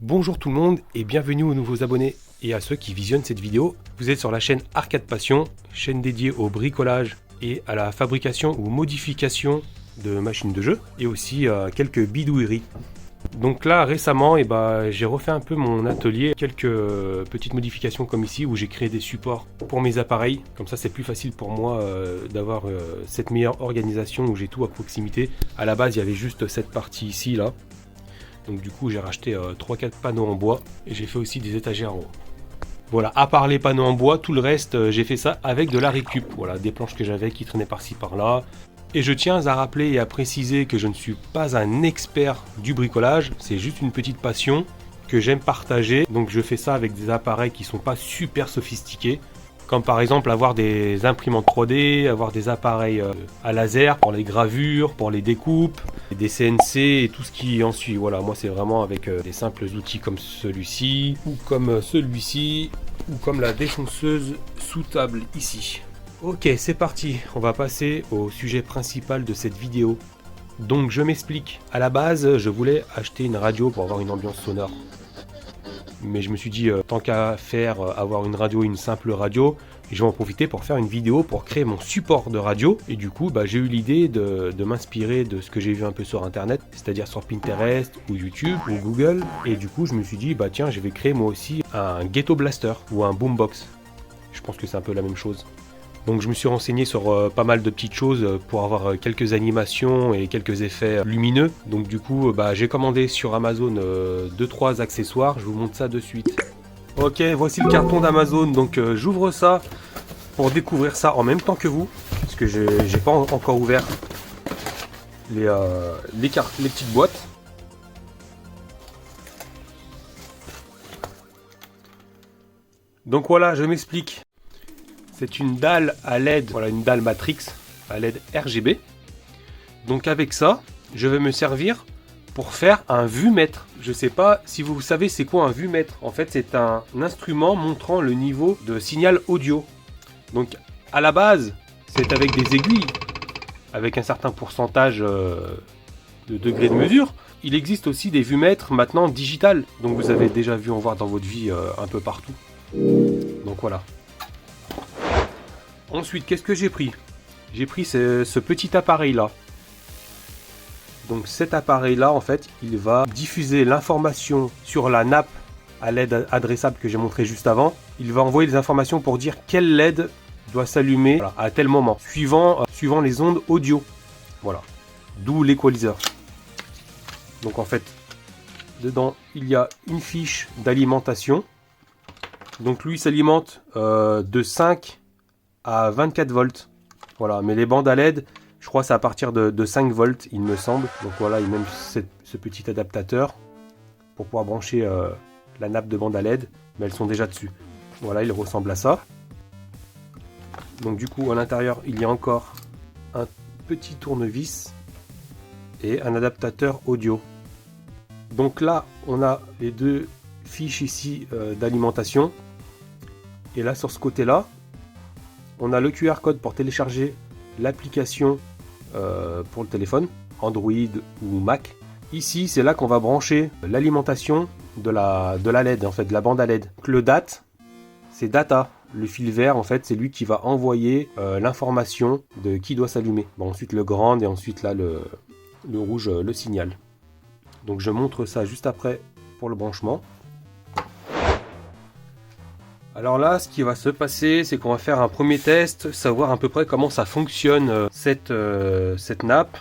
Bonjour tout le monde et bienvenue aux nouveaux abonnés et à ceux qui visionnent cette vidéo. Vous êtes sur la chaîne Arcade Passion, chaîne dédiée au bricolage et à la fabrication ou modification de machines de jeu et aussi quelques bidouilleries. Donc là récemment j'ai refait un peu mon atelier, quelques petites modifications comme ici où j'ai créé des supports pour mes appareils. Comme ça c'est plus facile pour moi d'avoir cette meilleure organisation où j'ai tout à proximité. À la base il y avait juste cette partie ici là. Donc du coup j'ai racheté 3-4 panneaux en bois et j'ai fait aussi des étagères en haut. Voilà, à part les panneaux en bois, tout le reste j'ai fait ça avec de la récup. Voilà, des planches que j'avais qui traînaient par-ci par-là. Et je tiens à rappeler et à préciser que je ne suis pas un expert du bricolage, c'est juste une petite passion que j'aime partager. Donc je fais ça avec des appareils qui ne sont pas super sophistiqués, comme par exemple avoir des imprimantes 3D, avoir des appareils à laser pour les gravures, pour les découpes, des CNC et tout ce qui en suit. Voilà, moi c'est vraiment avec des simples outils comme celui-ci, ou comme celui-ci, ou comme la défonceuse sous table ici. Ok, c'est parti, on va passer au sujet principal de cette vidéo. Donc je m'explique, à la base je voulais acheter une radio pour avoir une ambiance sonore. Mais je me suis dit, tant qu'à faire avoir une radio, une simple radio, je vais en profiter pour faire une vidéo pour créer mon support de radio. Et du coup, j'ai eu l'idée de m'inspirer de ce que j'ai vu un peu sur internet, c'est-à-dire sur Pinterest ou YouTube ou Google. Et du coup, je me suis dit, tiens, je vais créer moi aussi un ghetto blaster ou un boombox. Je pense que c'est un peu la même chose. Donc je me suis renseigné sur pas mal de petites choses pour avoir quelques animations et quelques effets lumineux. Donc du coup j'ai commandé sur Amazon 2-3 accessoires, je vous montre ça de suite. Ok, voici le carton d'Amazon, donc j'ouvre ça pour découvrir ça en même temps que vous. Parce que j'ai pas encore ouvert les petites boîtes. Donc voilà, je m'explique. C'est une dalle à LED, voilà une dalle Matrix à LED RGB. Donc avec ça, je vais me servir pour faire un vumètre. Je sais pas si vous savez c'est quoi un vumètre. En fait, c'est un instrument montrant le niveau de signal audio. Donc à la base, c'est avec des aiguilles, avec un certain pourcentage de degrés de mesure. Il existe aussi des vumètres maintenant digital. Donc vous avez déjà vu en voir dans votre vie un peu partout. Donc voilà. Ensuite, qu'est-ce que j'ai pris? J'ai pris ce petit appareil là. Donc cet appareil là, en fait, il va diffuser l'information sur la nappe à LED adressable que j'ai montré juste avant. Il va envoyer des informations pour dire quel LED doit s'allumer à tel moment, suivant les ondes audio. Voilà, d'où l'équaliseur. Donc en fait, dedans, il y a une fiche d'alimentation. Donc lui s'alimente de 5 à 24 volts. Voilà, mais les bandes à LED, je crois c'est à partir de 5 volts, il me semble. Donc voilà, il y a même ce petit adaptateur pour pouvoir brancher la nappe de bande à LED, mais elles sont déjà dessus. Voilà, il ressemble à ça. Donc du coup, à l'intérieur, il y a encore un petit tournevis et un adaptateur audio. Donc là, on a les deux fiches ici d'alimentation. Et là, sur ce côté-là, on a le QR code pour télécharger l'application pour le téléphone, Android ou Mac. Ici, c'est là qu'on va brancher l'alimentation de la LED, en fait, de la bande à LED. Donc, le DAT, c'est data. Le fil vert, en fait, c'est lui qui va envoyer l'information de qui doit s'allumer. Ensuite, le grand et ensuite, là, le rouge, le signal. Donc, je montre ça juste après pour le branchement. Alors là, ce qui va se passer, c'est qu'on va faire un premier test, savoir à peu près comment ça fonctionne cette nappe.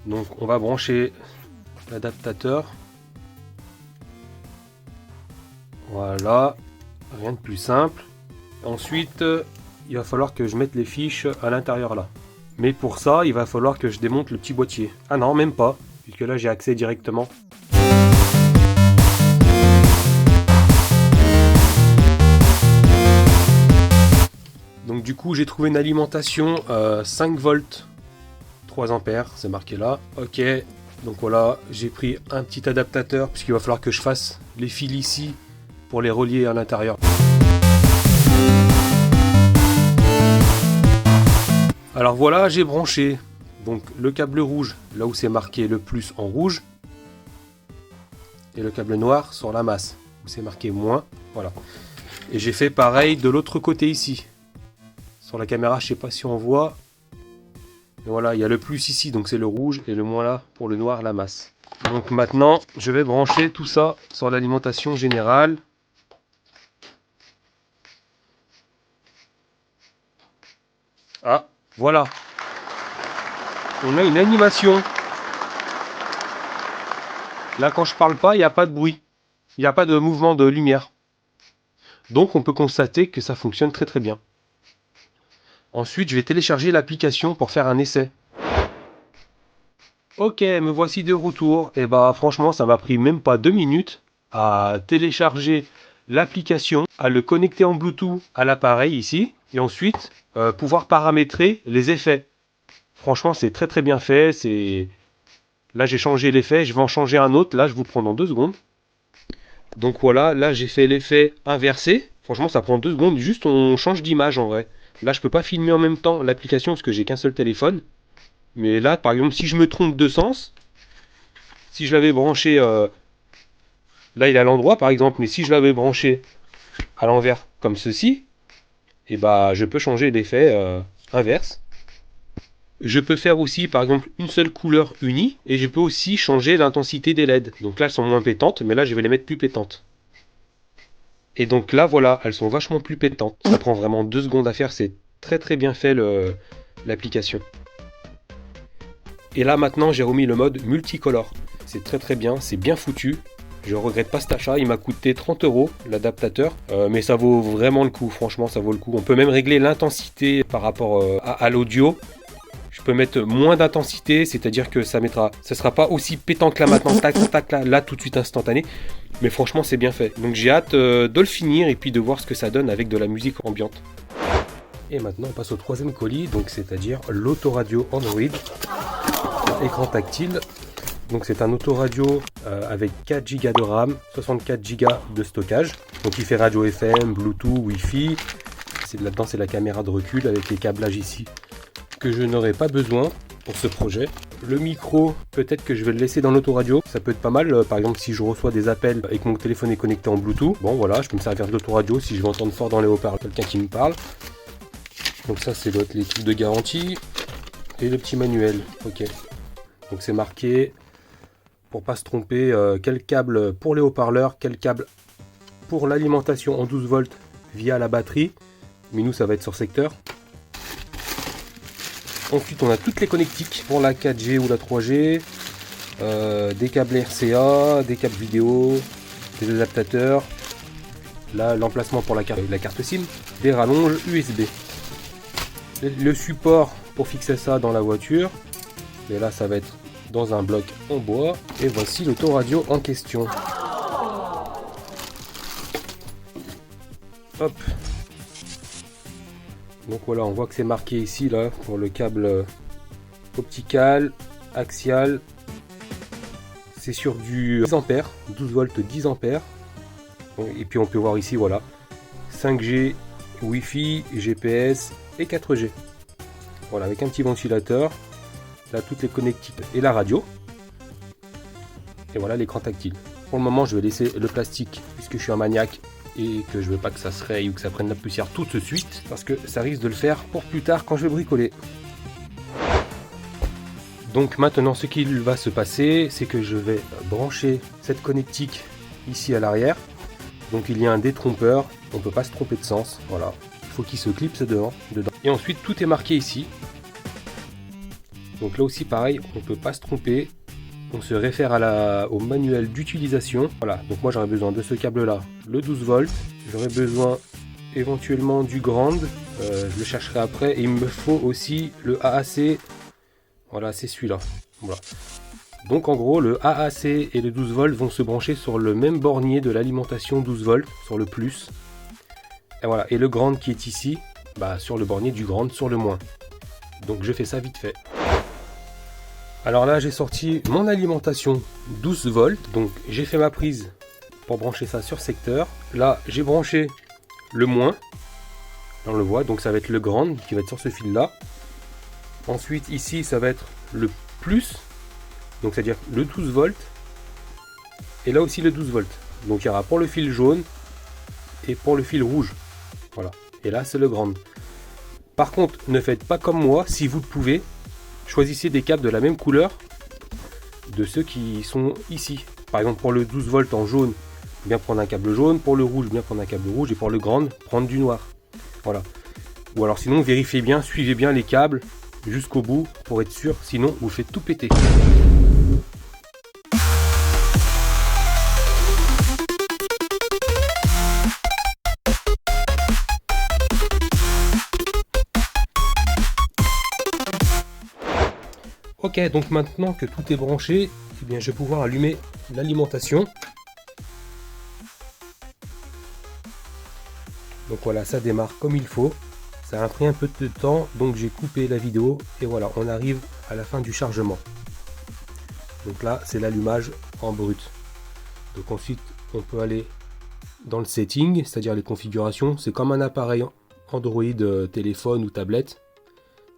Donc on va brancher l'adaptateur. Voilà, rien de plus simple. Ensuite, il va falloir que je mette les fiches à l'intérieur là. Mais pour ça, il va falloir que je démonte le petit boîtier. Ah non, même pas, puisque là j'ai accès directement. Donc du coup j'ai trouvé une alimentation 5 volts 3 ampères, c'est marqué là. Ok, donc voilà, j'ai pris un petit adaptateur puisqu'il va falloir que je fasse les fils ici pour les relier à l'intérieur. Alors voilà, j'ai branché donc le câble rouge là où c'est marqué le plus en rouge et le câble noir sur la masse, où c'est marqué moins, voilà. Et j'ai fait pareil de l'autre côté ici. Sur la caméra, je sais pas si on voit. Et voilà, il y a le plus ici, donc c'est le rouge, et le moins là, pour le noir, la masse. Donc maintenant, je vais brancher tout ça sur l'alimentation générale. Ah, voilà. On a une animation. Là, quand je parle pas, il n'y a pas de bruit. Il n'y a pas de mouvement de lumière. Donc, on peut constater que ça fonctionne très très bien. Ensuite, je vais télécharger l'application pour faire un essai. Ok, me voici de retour. Et bah, franchement, ça m'a pris même pas 2 minutes à télécharger l'application, à le connecter en Bluetooth à l'appareil ici, et ensuite pouvoir paramétrer les effets. Franchement, c'est très très bien fait. Là, j'ai changé l'effet, je vais en changer un autre. Là, je vous prends dans 2 secondes. Donc voilà, là, j'ai fait l'effet inversé. Franchement, ça prend 2 secondes. Juste, on change d'image en vrai. Là, je peux pas filmer en même temps l'application parce que j'ai qu'un seul téléphone. Mais là, par exemple, si je me trompe de sens, si je l'avais branché... là, il est à l'endroit, par exemple. Mais si je l'avais branché à l'envers, comme ceci, et bah, je peux changer l'effet inverse. Je peux faire aussi, par exemple, une seule couleur unie, et je peux aussi changer l'intensité des LED. Donc là, elles sont moins pétantes, mais là, je vais les mettre plus pétantes. Et donc là, voilà, elles sont vachement plus pétantes. Ça prend vraiment 2 secondes à faire, c'est très très bien fait l'application. Et là, maintenant, j'ai remis le mode multicolore. C'est très très bien, c'est bien foutu. Je regrette pas cet achat, il m'a coûté 30 € l'adaptateur, mais ça vaut vraiment le coup, franchement, ça vaut le coup. On peut même régler l'intensité par rapport à l'audio. Je peux mettre moins d'intensité, c'est-à-dire que ça sera pas aussi pétant que là maintenant, tac, tac, là tout de suite instantané. Mais franchement, c'est bien fait. Donc j'ai hâte de le finir et puis de voir ce que ça donne avec de la musique ambiante. Et maintenant, on passe au troisième colis, donc c'est-à-dire l'autoradio Android, écran tactile. Donc c'est un autoradio avec 4 Go de RAM, 64 Go de stockage. Donc il fait radio FM, Bluetooth, Wi-Fi. Là-dedans, c'est la caméra de recul avec les câblages ici que je n'aurai pas besoin pour ce projet. Le micro, peut-être que je vais le laisser dans l'autoradio, ça peut être pas mal, par exemple si je reçois des appels et que mon téléphone est connecté en Bluetooth, bon voilà, je peux me servir de l'autoradio si je veux entendre fort dans les haut-parleurs quelqu'un qui me parle. Donc ça c'est les trucs de garantie, et le petit manuel, ok. Donc c'est marqué, pour pas se tromper, quel câble pour les haut-parleurs, quel câble pour l'alimentation en 12 volts via la batterie, mais nous ça va être sur secteur. Ensuite, on a toutes les connectiques pour la 4G ou la 3G, des câbles RCA, des câbles vidéo, des adaptateurs, là l'emplacement pour la carte SIM, des rallonges USB. Le support pour fixer ça dans la voiture, et là ça va être dans un bloc en bois, et voici l'autoradio en question. Hop. Donc voilà, on voit que c'est marqué ici là pour le câble optical, axial. C'est sur du 10 ampères, 12 volts 10 ampères. Et puis on peut voir ici voilà, 5G, Wi-Fi, GPS et 4G. Voilà, avec un petit ventilateur. Là toutes les connectiques et la radio. Et voilà l'écran tactile. Pour le moment, je vais laisser le plastique puisque je suis un maniaque et que je veux pas que ça se raye ou que ça prenne la poussière tout de suite, parce que ça risque de le faire pour plus tard quand je vais bricoler. Donc maintenant, ce qu'il va se passer, c'est que je vais brancher cette connectique ici à l'arrière. Donc il y a un détrompeur, on peut pas se tromper de sens, voilà. Il faut qu'il se clipse dedans. Et ensuite, tout est marqué ici. Donc là aussi pareil, on peut pas se tromper. On se réfère au manuel d'utilisation. Voilà, donc moi j'aurais besoin de ce câble là, le 12 volts. J'aurais besoin éventuellement du ground, je le chercherai après. Et il me faut aussi le AAC. Voilà, c'est celui-là. Voilà. Donc en gros, le AAC et le 12 volts vont se brancher sur le même bornier de l'alimentation 12 volts, sur le plus. Et voilà, et le ground qui est ici, bah, sur le bornier du ground, sur le moins. Donc je fais ça vite fait. Alors là, j'ai sorti mon alimentation 12 volts. Donc j'ai fait ma prise pour brancher ça sur secteur. Là, j'ai branché le moins. Là, on le voit, donc ça va être le ground qui va être sur ce fil-là. Ensuite, ici, ça va être le plus. Donc c'est-à-dire le 12 volts. et là aussi le 12 volts. Donc il y aura pour le fil jaune et pour le fil rouge. Voilà. Et là c'est le grand. Par contre, ne faites pas comme moi, si vous le pouvez, choisissez des câbles de la même couleur de ceux qui sont ici. Par exemple pour le 12 volts en jaune, bien prendre un câble jaune, pour le rouge, bien prendre un câble rouge, et pour le grand, prendre du noir. Voilà. Ou alors sinon, vérifiez bien, suivez bien les câbles jusqu'au bout pour être sûr, sinon vous faites tout péter. Ok, donc maintenant que tout est branché, eh bien, je vais pouvoir allumer l'alimentation. Donc voilà, ça démarre comme il faut. Ça a pris un peu de temps, donc j'ai coupé la vidéo et voilà, on arrive à la fin du chargement. Donc là, c'est l'allumage en brut. Donc ensuite, on peut aller dans le setting, c'est-à-dire les configurations. C'est comme un appareil Android, téléphone ou tablette.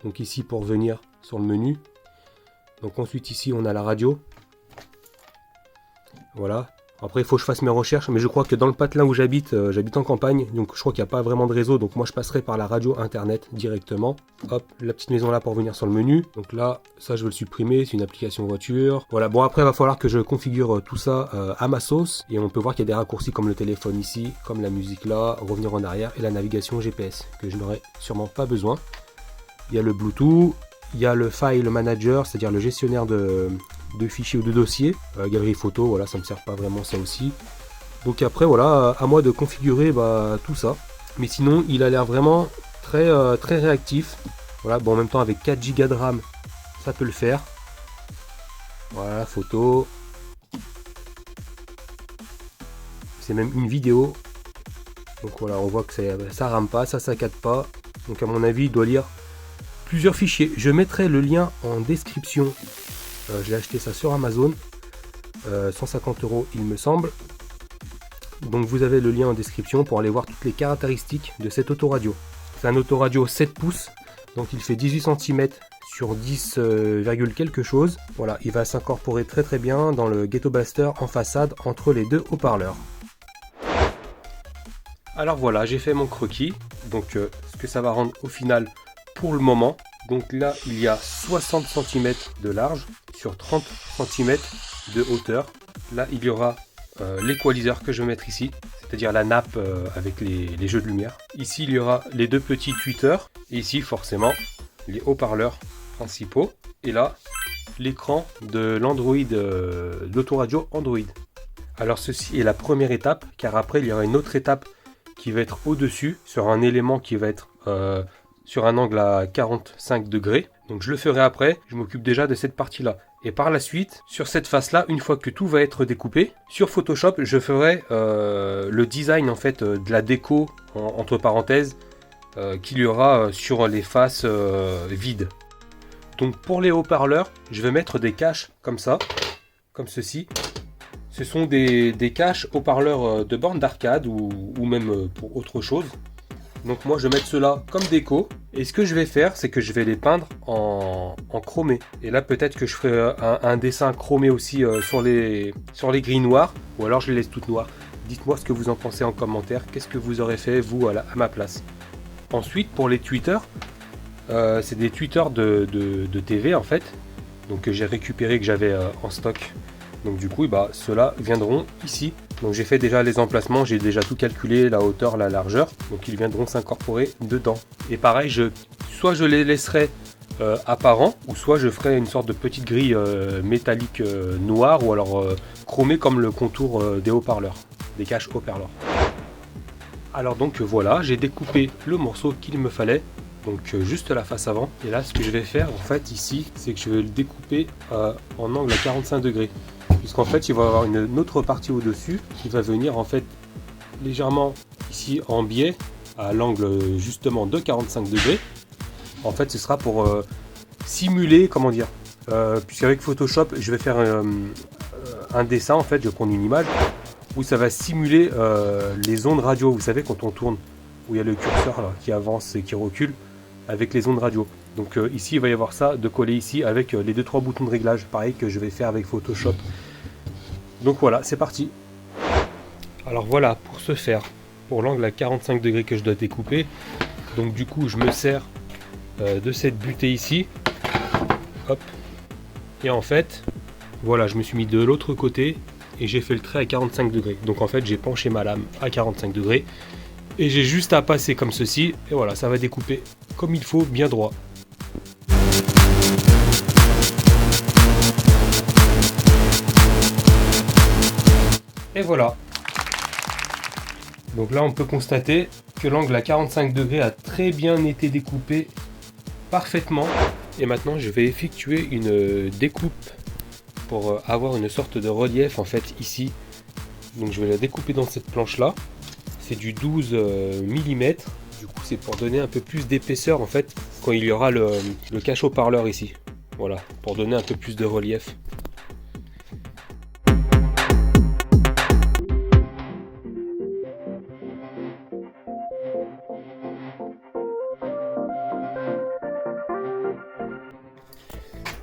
Donc ici, pour venir sur le menu. Donc ensuite ici on a la radio. Voilà. Après il faut que je fasse mes recherches, mais je crois que dans le patelin où j'habite, j'habite en campagne, donc je crois qu'il n'y a pas vraiment de réseau, donc moi je passerai par la radio internet directement. Hop, la petite maison là pour venir sur le menu. Donc là, ça je veux le supprimer, c'est une application voiture. Voilà, bon après il va falloir que je configure tout ça à ma sauce, et on peut voir qu'il y a des raccourcis comme le téléphone ici, comme la musique là, revenir en arrière, et la navigation GPS, que je n'aurai sûrement pas besoin. Il y a le Bluetooth. Il y a le file manager, c'est-à-dire le gestionnaire de fichiers ou de dossiers. Galerie photo, voilà, ça ne me sert pas vraiment ça aussi. Donc après, voilà, à moi de configurer tout ça. Mais sinon, il a l'air vraiment très réactif. Voilà, bon, en même temps, avec 4 Go de RAM, ça peut le faire. Voilà, photo. C'est même une vidéo. Donc voilà, on voit que ça rame pas, ça saccade pas. Donc à mon avis, il doit lire plusieurs fichiers. Je mettrai le lien en description. J'ai acheté ça sur Amazon. 150 € il me semble. Donc vous avez le lien en description pour aller voir toutes les caractéristiques de cette autoradio. C'est un autoradio 7 pouces. Donc il fait 18 cm sur 10, quelque chose. Voilà, il va s'incorporer très bien dans le Ghetto Blaster en façade entre les deux haut-parleurs. Alors voilà, j'ai fait mon croquis. Donc ce que ça va rendre au final pour le moment. Donc là, il y a 60 cm de large sur 30 cm de hauteur. Là, il y aura l'équaliseur que je vais mettre ici, c'est-à-dire la nappe avec les jeux de lumière. Ici, il y aura les deux petits tweeters. Et ici, forcément, les haut-parleurs principaux. Et là, l'écran de l'Android, l'autoradio Android. Alors ceci est la première étape, car après, il y aura une autre étape qui va être au-dessus, sur un élément qui va être sur un angle à 45 degrés. Donc je le ferai après, je m'occupe déjà de cette partie-là. Et par la suite, sur cette face-là, une fois que tout va être découpé, sur Photoshop, je ferai le design en fait de la déco, entre parenthèses, qu'il y aura sur les faces vides. Donc pour les haut-parleurs, je vais mettre des caches comme ça, comme ceci. Ce sont des caches haut-parleurs de borne d'arcade ou même pour autre chose. Donc moi je vais mettre cela comme déco. Et ce que je vais faire, c'est que je vais les peindre en chromé. Et là peut-être que je ferai un dessin chromé aussi sur les grilles noires. Ou alors je les laisse toutes noires. Dites-moi ce que vous en pensez en commentaire. Qu'est-ce que vous aurez fait vous à ma place. Ensuite pour les tweeters, c'est des tweeters de TV en fait. Donc que j'ai récupéré, que j'avais en stock. Donc du coup, ceux-là viendront ici. Donc j'ai fait déjà les emplacements, j'ai déjà tout calculé, la hauteur, la largeur. Donc ils viendront s'incorporer dedans. Et pareil, soit je les laisserai apparents, ou soit je ferai une sorte de petite grille métallique noire, ou alors chromée comme le contour des haut-parleurs, des caches haut-parleurs. Alors donc voilà, j'ai découpé le morceau qu'il me fallait. Donc juste la face avant. Et là ce que je vais faire en fait ici, c'est que je vais le découper en angle à 45 degrés. Puisqu'en fait il va y avoir une autre partie au dessus qui va venir en fait légèrement ici en biais à l'angle justement de 45 degrés. En fait ce sera pour simuler, comment dire, puisqu'avec Photoshop je vais faire un dessin, en fait je vais prendre une image où ça va simuler les ondes radio, vous savez quand on tourne, où il y a le curseur là, qui avance et qui recule avec les ondes radio. Donc ici il va y avoir ça de coller ici avec les 2-3 boutons de réglage, pareil que je vais faire avec Photoshop. Donc voilà, c'est parti. Alors voilà, pour ce faire, pour l'angle à 45 degrés que je dois découper, donc du coup je me sers de cette butée ici, hop, et en fait, voilà, je me suis mis de l'autre côté et j'ai fait le trait à 45 degrés. Donc en fait, j'ai penché ma lame à 45 degrés et j'ai juste à passer comme ceci, et voilà, ça va découper comme il faut, bien droit. Et voilà. Donc là, on peut constater que l'angle à 45 degrés a très bien été découpé parfaitement. Et maintenant, je vais effectuer une découpe pour avoir une sorte de relief en fait ici. Donc je vais la découper dans cette planche là. C'est du 12 mm. Du coup, c'est pour donner un peu plus d'épaisseur en fait quand il y aura le cache haut-parleur ici. Voilà, pour donner un peu plus de relief.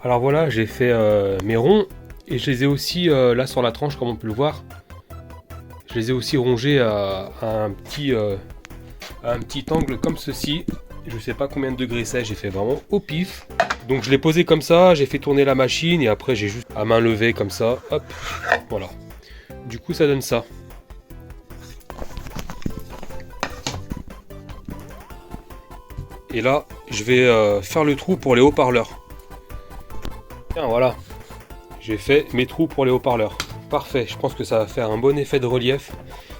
Alors voilà, j'ai fait mes ronds et je les ai aussi là sur la tranche comme on peut le voir. Je les ai aussi rongés à un petit angle comme ceci. Je sais pas combien de degrés c'est, j'ai fait vraiment au pif. Donc je l'ai posé comme ça, j'ai fait tourner la machine et après j'ai juste à main levée comme ça, hop, voilà. Du coup ça donne ça. Et là, je vais faire le trou pour les haut-parleurs. Voilà, j'ai fait mes trous pour les haut-parleurs. Parfait, je pense que ça va faire un bon effet de relief.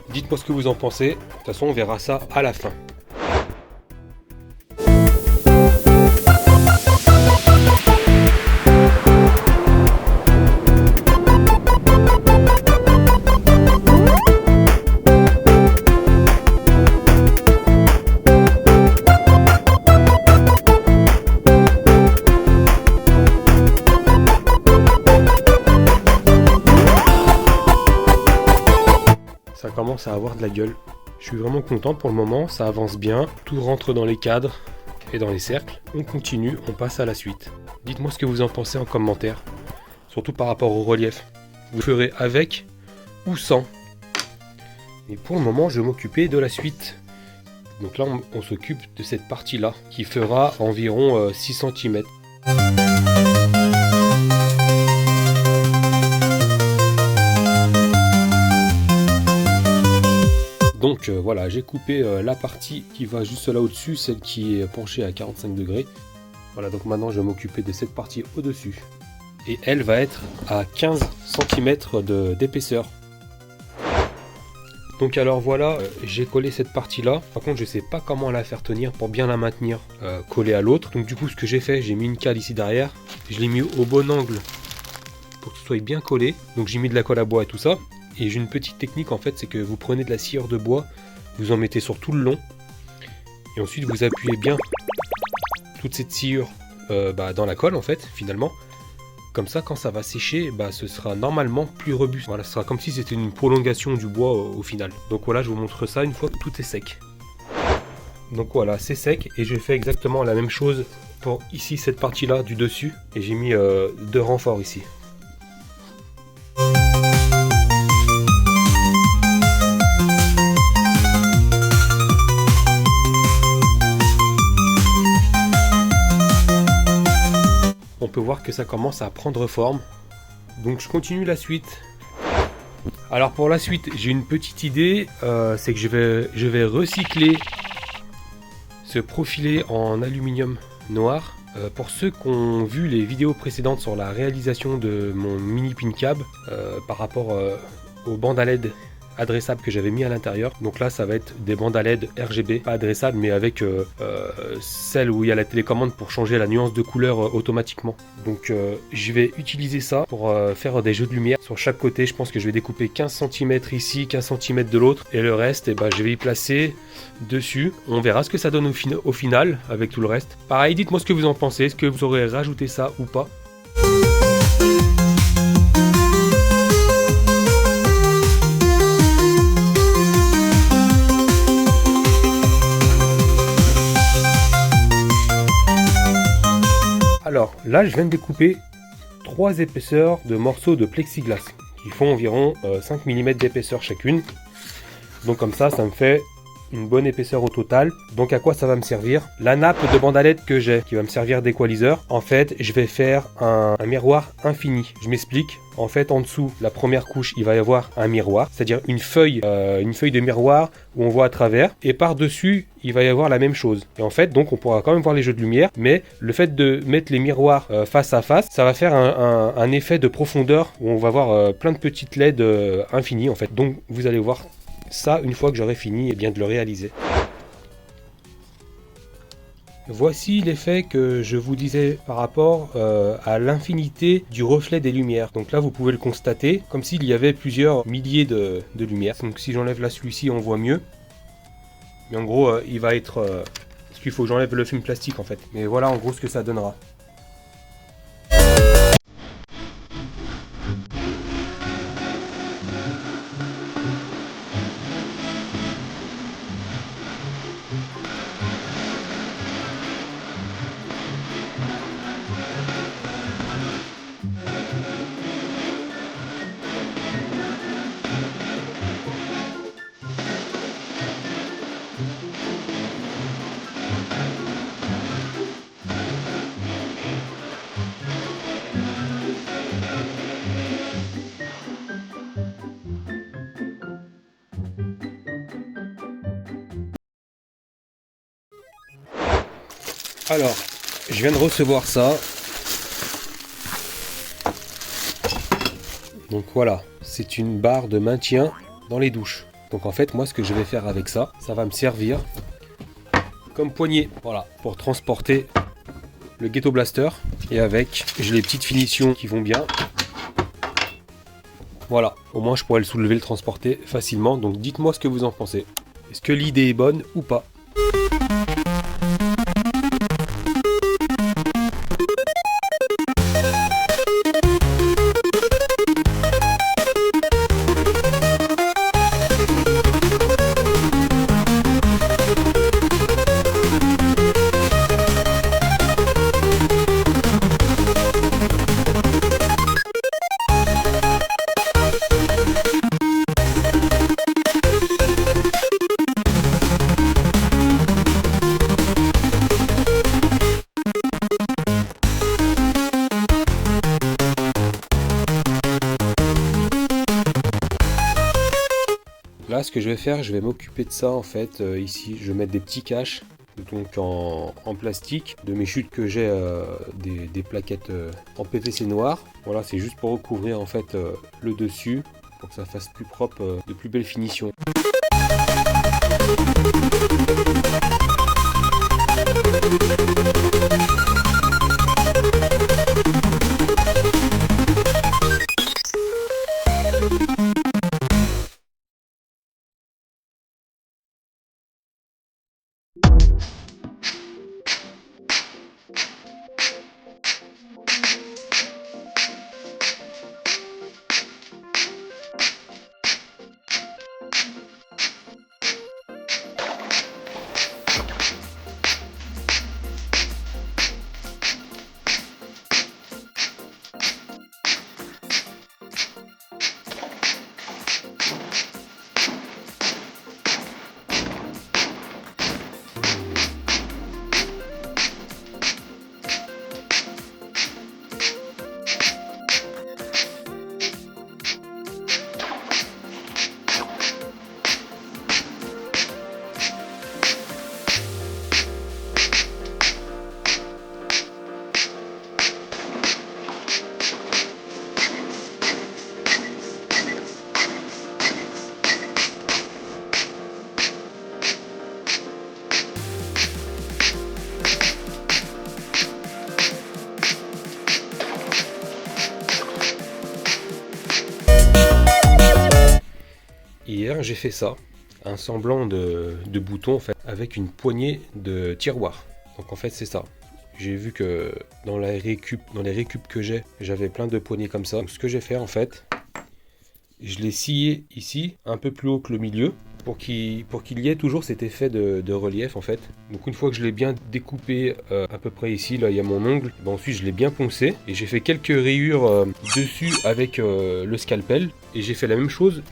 Dites-moi ce que vous en pensez. De toute façon, on verra ça à la fin. Ça commence à avoir de la gueule. Je suis vraiment content pour le moment, ça avance bien, tout rentre dans les cadres et dans les cercles. On continue, on passe à la suite. Dites-moi ce que vous en pensez en commentaire, surtout par rapport au relief. Vous ferez avec ou sans. Et pour le moment, je vais m'occuper de la suite. Donc là, on s'occupe de cette partie-là, qui fera environ 6 cm. Donc voilà, j'ai coupé la partie qui va juste là au-dessus, celle qui est penchée à 45 degrés. Voilà, donc maintenant je vais m'occuper de cette partie au-dessus. Et elle va être à 15 cm d'épaisseur. Donc alors voilà, j'ai collé cette partie-là. Par contre, je sais pas comment la faire tenir pour bien la maintenir collée à l'autre. Donc du coup, ce que j'ai fait, j'ai mis une cale ici derrière. Je l'ai mis au bon angle pour que ce soit bien collé. Donc j'ai mis de la colle à bois et tout ça. Et j'ai une petite technique en fait, c'est que vous prenez de la sciure de bois, vous en mettez sur tout le long, et ensuite vous appuyez bien toute cette sciure dans la colle en fait, finalement. Comme ça, quand ça va sécher, ce sera normalement plus robuste. Voilà, ce sera comme si c'était une prolongation du bois au final. Donc voilà, je vous montre ça une fois que tout est sec. Donc voilà, c'est sec, et je fais exactement la même chose pour ici, cette partie-là du dessus, et j'ai mis 2 renforts ici. On peut voir que ça commence à prendre forme. Donc je continue la suite. Alors pour la suite, j'ai une petite idée. C'est que je vais recycler ce profilé en aluminium noir. Pour ceux qui ont vu les vidéos précédentes sur la réalisation de mon mini pin cab par rapport aux bandes à LED adressables que j'avais mis à l'intérieur. Donc là, ça va être des bandes à LED RGB, pas adressables, mais avec celle où il y a la télécommande pour changer la nuance de couleur automatiquement. Donc je vais utiliser ça pour faire des jeux de lumière sur chaque côté. Je pense que je vais découper 15 cm ici, 15 cm de l'autre, et le reste, je vais y placer dessus. On verra ce que ça donne au final avec tout le reste. Pareil, dites-moi ce que vous en pensez. Est-ce que vous aurez rajouté ça ou pas? Alors là, je viens de découper 3 épaisseurs de morceaux de plexiglas. qui font environ 5 mm d'épaisseur chacune. Donc comme ça me fait une bonne épaisseur au total. Donc à quoi ça va me servir? La nappe de bandalette que j'ai, qui va me servir d'équaliseur, en fait je vais faire un miroir infini. Je m'explique. En fait en dessous, la première couche, il va y avoir un miroir, c'est-à-dire une feuille de miroir où on voit à travers, et par dessus il va y avoir la même chose. Et en fait donc on pourra quand même voir les jeux de lumière, mais le fait de mettre les miroirs face à face, ça va faire un effet de profondeur où on va voir plein de petites LED infinies en fait. Donc vous allez voir ça une fois que j'aurai fini bien de le réaliser. Voici l'effet que je vous disais par rapport à l'infinité du reflet des lumières. Donc là vous pouvez le constater comme s'il y avait plusieurs milliers de lumières. Donc si j'enlève là celui-ci on voit mieux. Mais en gros il va être... parce qu'il faut que j'enlève le film plastique en fait. Mais voilà en gros ce que ça donnera. Alors, je viens de recevoir ça. Donc voilà, c'est une barre de maintien dans les douches. Donc en fait, moi ce que je vais faire avec ça, ça va me servir comme poignée, voilà, pour transporter le Ghetto Blaster. Et avec, j'ai les petites finitions qui vont bien. Voilà, au moins je pourrais le soulever, le transporter facilement. Donc dites-moi ce que vous en pensez. Est-ce que l'idée est bonne ou pas? Là, ce que je vais faire, je vais m'occuper de ça en fait. Ici, je vais mettre des petits caches donc en plastique de mes chutes que j'ai, des plaquettes en PVC noir. Voilà, c'est juste pour recouvrir en fait le dessus pour que ça fasse plus propre, de plus belles finitions. Hier j'ai fait ça, un semblant de bouton en fait, avec une poignée de tiroirs. Donc en fait c'est ça. J'ai vu que dans les récup que j'avais plein de poignées comme ça. Donc ce que j'ai fait en fait, je l'ai scié ici, un peu plus haut que le milieu. pour qu'il y ait toujours cet effet de relief en fait. Donc une fois que je l'ai bien découpé à peu près ici, là il y a mon ongle, ben, ensuite je l'ai bien poncé et j'ai fait quelques rayures dessus avec le scalpel, et j'ai fait la même chose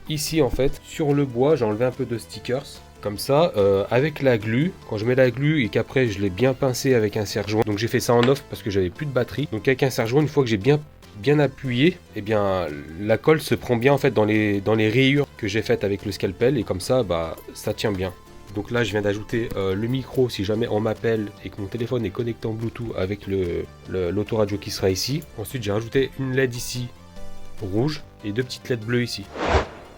ici en fait. Sur le bois j'ai enlevé un peu de stickers. Comme ça, avec la glu, quand je mets la glu et qu'après je l'ai bien pincé avec un serre-joint, donc j'ai fait ça en off parce que j'avais plus de batterie. Donc avec un serre-joint, une fois que j'ai bien appuyé, et bien la colle se prend bien en fait dans les rayures que j'ai faites avec le scalpel, et comme ça, bah ça tient bien. Donc là, je viens d'ajouter le micro si jamais on m'appelle et que mon téléphone est connecté en Bluetooth avec l'autoradio qui sera ici. Ensuite, j'ai rajouté une LED ici rouge et 2 petites LED bleues ici.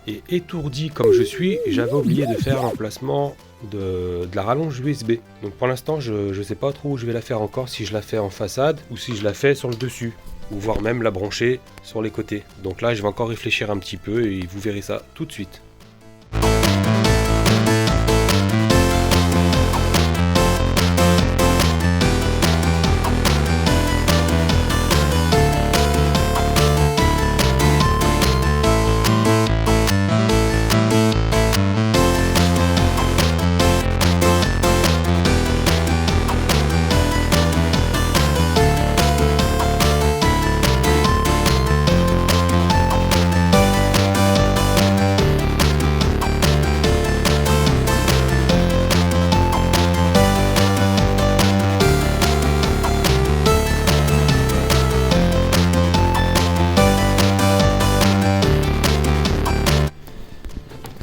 Et étourdi comme je suis, j'avais oublié de faire l'emplacement de la rallonge USB. Donc pour l'instant, je ne sais pas trop où je vais la faire encore, si je la fais en façade ou si je la fais sur le dessus, ou voire même la brancher sur les côtés. Donc là, je vais encore réfléchir un petit peu et vous verrez ça tout de suite.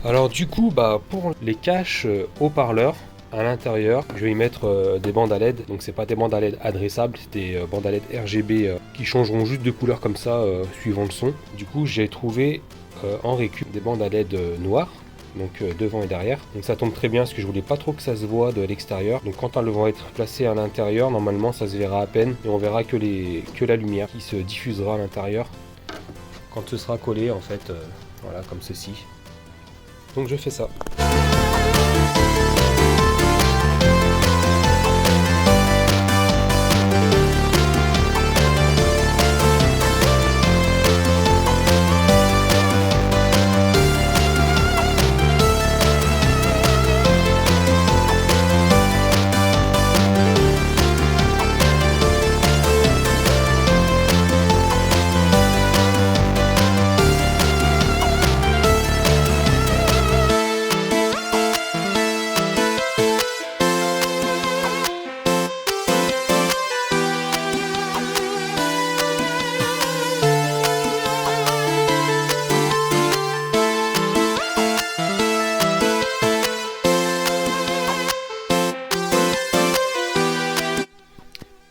Alors du coup, bah, pour les caches haut-parleurs à l'intérieur, je vais y mettre des bandes à LED. Donc c'est pas des bandes à LED adressables, c'est des bandes à LED RGB qui changeront juste de couleur comme ça suivant le son. Du coup, j'ai trouvé en récup des bandes à LED noires, donc devant et derrière. Donc ça tombe très bien parce que je voulais pas trop que ça se voit de l'extérieur. Donc quand elles vont être placées à l'intérieur, normalement ça se verra à peine et on verra que la lumière qui se diffusera à l'intérieur quand ce sera collé en fait, voilà, comme ceci. Donc je fais ça.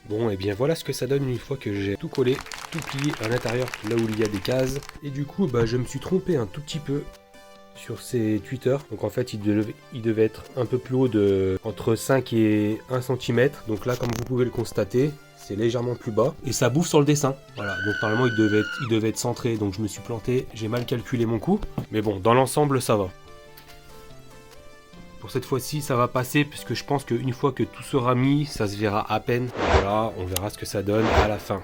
Bon, et bien voilà ce que ça donne une fois que j'ai tout collé, tout plié à l'intérieur, là où il y a des cases. Et du coup, bah, je me suis trompé un tout petit peu sur ces tweeters. Donc en fait, il devait être un peu plus haut, entre 5 et 1 cm. Donc là, comme vous pouvez le constater, c'est légèrement plus bas. Et ça bouffe sur le dessin. Voilà, donc normalement, il devait être centré. Donc je me suis planté, j'ai mal calculé mon coup. Mais bon, dans l'ensemble, ça va. Pour cette fois-ci, ça va passer puisque je pense qu'une fois que tout sera mis, ça se verra à peine. Voilà, on verra ce que ça donne à la fin.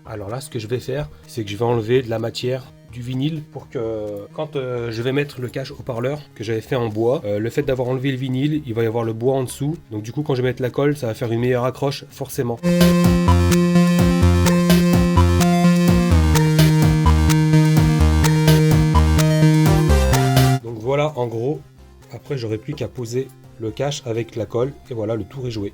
Alors là, ce que je vais faire, c'est que je vais enlever de la matière du vinyle pour que quand je vais mettre le cache haut-parleur que j'avais fait en bois, le fait d'avoir enlevé le vinyle, il va y avoir le bois en dessous. Donc du coup, quand je vais mettre la colle, ça va faire une meilleure accroche, forcément. Donc voilà, en gros, après j'aurai plus qu'à poser le cache avec la colle et voilà, le tour est joué.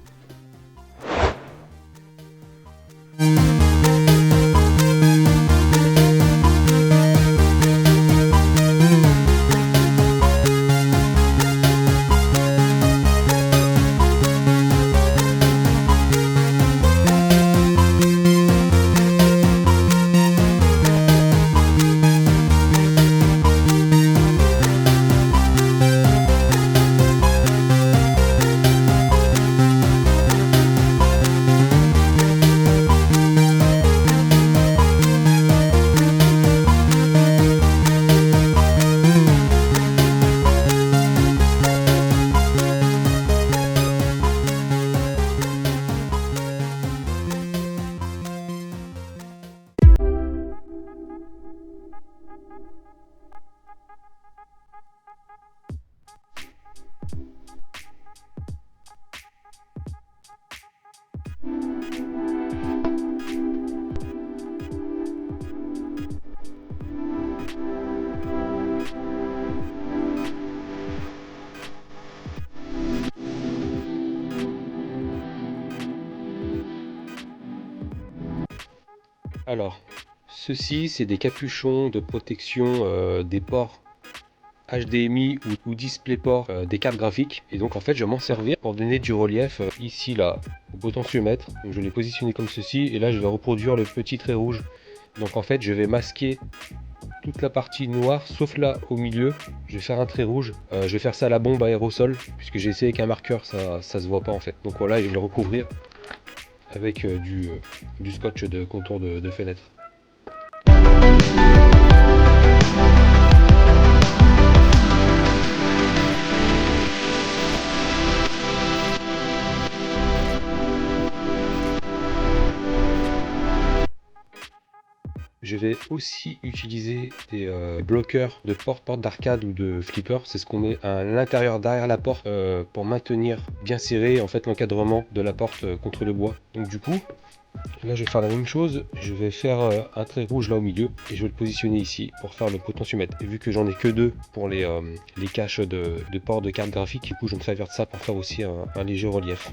Alors, ceci c'est des capuchons de protection des ports HDMI ou DisplayPort des cartes graphiques. Et donc en fait je vais m'en servir pour donner du relief ici là au potentiomètre. Donc je l'ai positionné comme ceci et là je vais reproduire le petit trait rouge. Donc en fait je vais masquer toute la partie noire sauf là au milieu. Je vais faire un trait rouge. Je vais faire ça à la bombe aérosol puisque j'ai essayé avec un marqueur, ça se voit pas en fait. Donc voilà, et je vais le recouvrir avec du scotch de contour de fenêtre. Je vais aussi utiliser des bloqueurs de porte d'arcade ou de flipper. C'est ce qu'on met à l'intérieur derrière la porte pour maintenir bien serré en fait l'encadrement de la porte contre le bois. Donc du coup, là je vais faire la même chose. Je vais faire un trait rouge là au milieu et je vais le positionner ici pour faire le potentiomètre. Et vu que j'en ai que deux pour les caches de port de carte graphique, du coup je me servir de ça pour faire aussi un léger relief.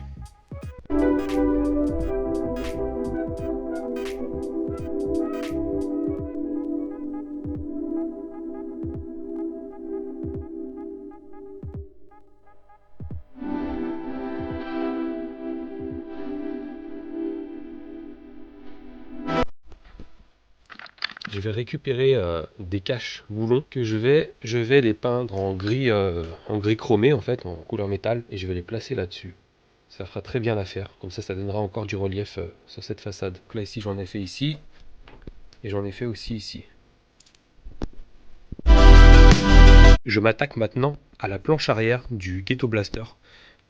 Je vais récupérer des caches boulons que je vais les peindre en gris chromé en fait, en couleur métal, et je vais les placer là-dessus. Ça fera très bien l'affaire, comme ça donnera encore du relief sur cette façade. Donc là ici j'en ai fait ici, et j'en ai fait aussi ici. Je m'attaque maintenant à la planche arrière du Ghetto Blaster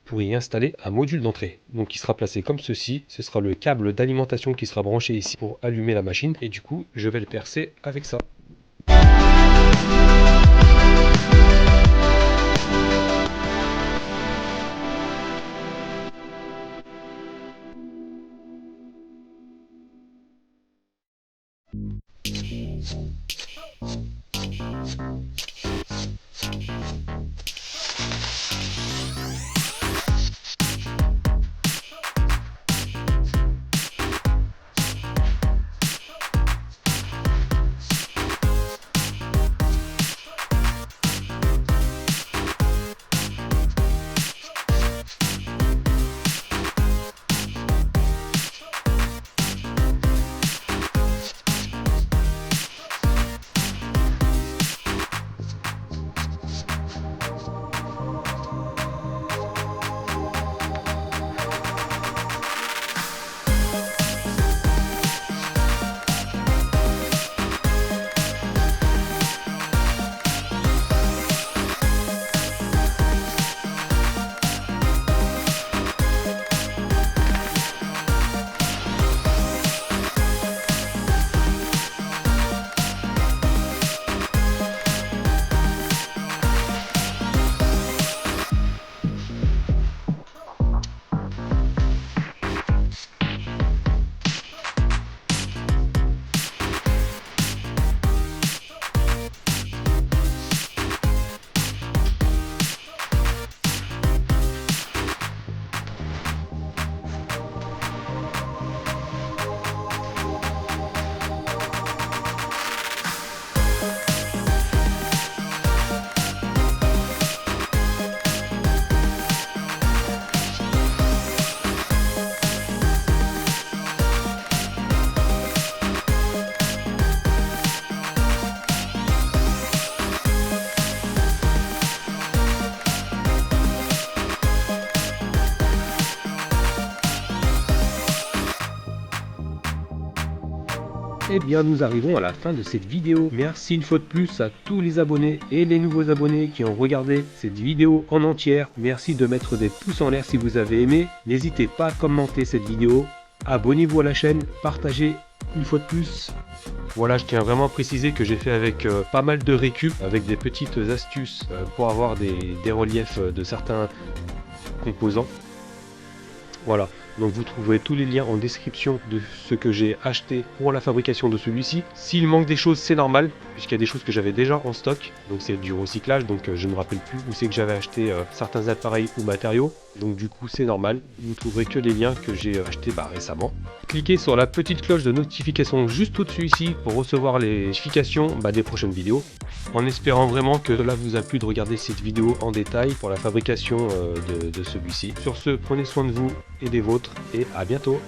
pour y installer un module d'entrée. Donc il sera placé comme ceci, ce sera le câble d'alimentation qui sera branché ici pour allumer la machine, et du coup je vais le percer avec ça. Eh bien nous arrivons à la fin de cette vidéo. Merci une fois de plus à tous les abonnés et les nouveaux abonnés qui ont regardé cette vidéo en entière. Merci de mettre des pouces en l'air si vous avez aimé. N'hésitez pas à commenter cette vidéo. Abonnez-vous à la chaîne, partagez une fois de plus. Voilà, je tiens vraiment à préciser que j'ai fait avec pas mal de récup, avec des petites astuces pour avoir des reliefs de certains composants. Voilà, Donc vous trouverez tous les liens en description de ce que j'ai acheté pour la fabrication de celui-ci. S'il manque des choses, c'est normal, puisqu'il y a des choses que j'avais déjà en stock. Donc c'est du recyclage, donc je ne me rappelle plus où c'est que j'avais acheté certains appareils ou matériaux. Donc du coup c'est normal, vous trouverez que les liens que j'ai achetés récemment. Cliquez sur la petite cloche de notification juste au-dessus ici pour recevoir les notifications des prochaines vidéos. En espérant vraiment que cela vous a plu de regarder cette vidéo en détail pour la fabrication de celui-ci. Sur ce, prenez soin de vous et des vôtres et à bientôt.